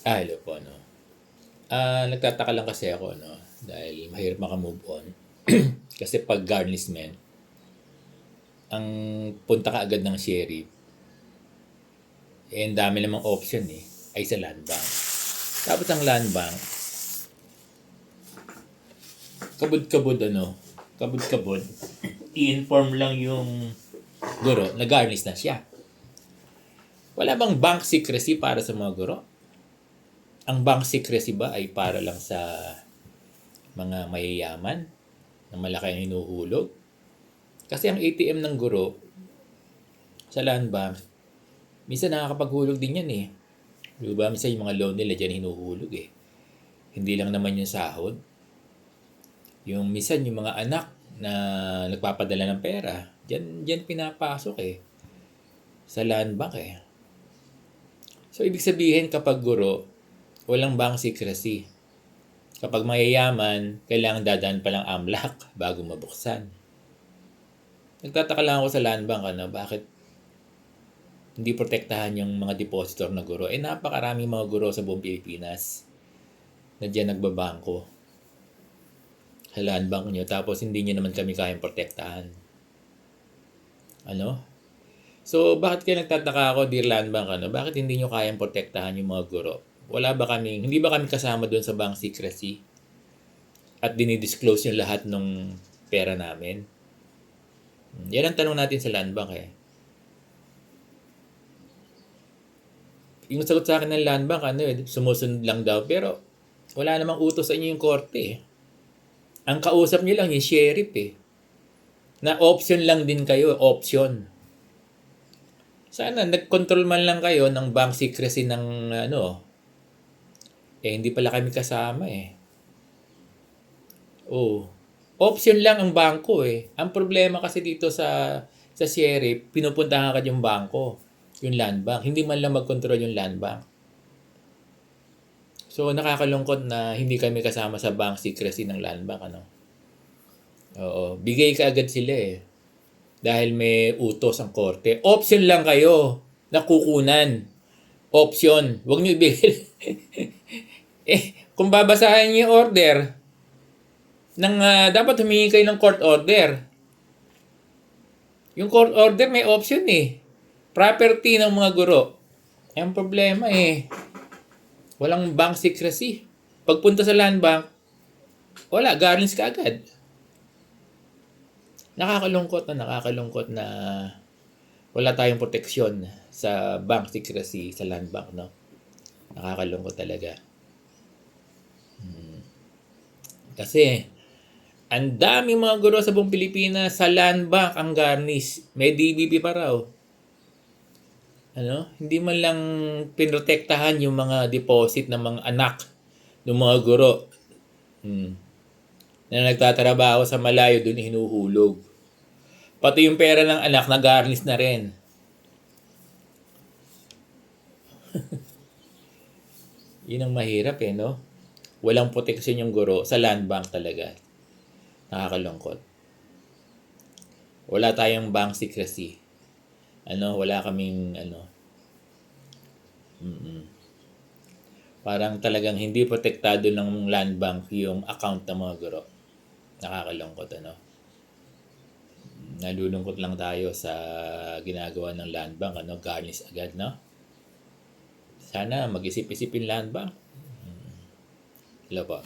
Hello po, no. Nagtataka lang kasi ako, no, dahil mahirap maka-move on. Kasi 'pag garnishment, ang punta ka agad ng sheriff, ang dami namang option, ay sa land bank. Tapos ang land bank, kabud-kabud ano, kabud-kabud, i-inform lang yung guro na garnish na siya. Wala bang bank secrecy para sa mga guro? Ang bank secrecy ba ay para lang sa mga mayayaman na malaki ang hinuhulog? Kasi ang ATM ng guro sa land bank, minsan nakakapaghulog din yan eh. Di ba? Minsan yung mga loan nila dyan hinuhulog eh. Hindi lang naman yung sahod. Yung minsan yung mga anak na nagpapadala ng pera, dyan pinapasok eh. Sa land bank eh. So, ibig sabihin kapag guro, walang bank secrecy. Kapag mayayaman, kailangan dadaan pa lang AMLAC bago mabuksan. Nagtataka lang ako sa land bank, bakit hindi protektahan yung mga depositor na guro. Napakaraming mga guro sa buong Pilipinas na dyan nagbabangko sa land bank nyo, tapos hindi nyo naman kami kayang protektahan. So, bakit kayo nagtataka ako, dear land bank, bakit hindi nyo kayang protektahan yung mga guro? Hindi ba kami kasama doon sa bank secrecy? At dinidisclose yung lahat ng pera namin? Yan ang tanong natin sa land bank eh. Yung sagot sa akin ng land bank, sumusunod lang daw. Pero wala namang utos sa inyo yung korte eh. Ang kausap nyo lang yung sheriff eh. Na option lang din kayo, option. Sana nag-control man lang kayo ng bank secrecy ng hindi pala kami kasama eh. Option lang ang bangko eh. Ang problema kasi dito sa sheriff, pinupuntahan ka yung bangko, yung land bank. Hindi man lang mag-control yung land bank. So, nakakalungkot na hindi kami kasama sa bank secrecy ng land bank, Oo, bigay ka agad sila eh. Dahil may utos ang korte. Option lang kayo na kukunan. Option. Huwag niyo ibigay. Kung babasahin niyo yung order, dapat humingi kayo ng court order. Yung court order may option eh. Property ng mga guro. Ang problema walang bank secrecy. Pagpunta sa land bank, wala, garnish ka agad. Nakakalungkot na wala tayong proteksyon sa bank secrecy sa land bank, no? Nakakalungkot talaga. Kasi ang dami mga guro sa buong Pilipinas sa land bank ang garnish. May DBP pa raw. Hindi man lang pinrotektahan yung mga deposit ng mga anak ng mga guro. Na nagtatrabaho sa malayo, doon hinuhulog. Pati yung pera ng anak na garnish na rin. Yun ang mahirap no? Walang proteksyon yung guro sa land bank talaga. Nakakalungkot. Wala tayong bank secrecy. Wala kaming Parang talagang hindi protektado ng land bank yung account ng mga guro. Nakakalungkot Nalulungkot lang tayo sa ginagawa ng land bank, garnish agad, no? Sana mag-isip-isip yung land bank. Hello po.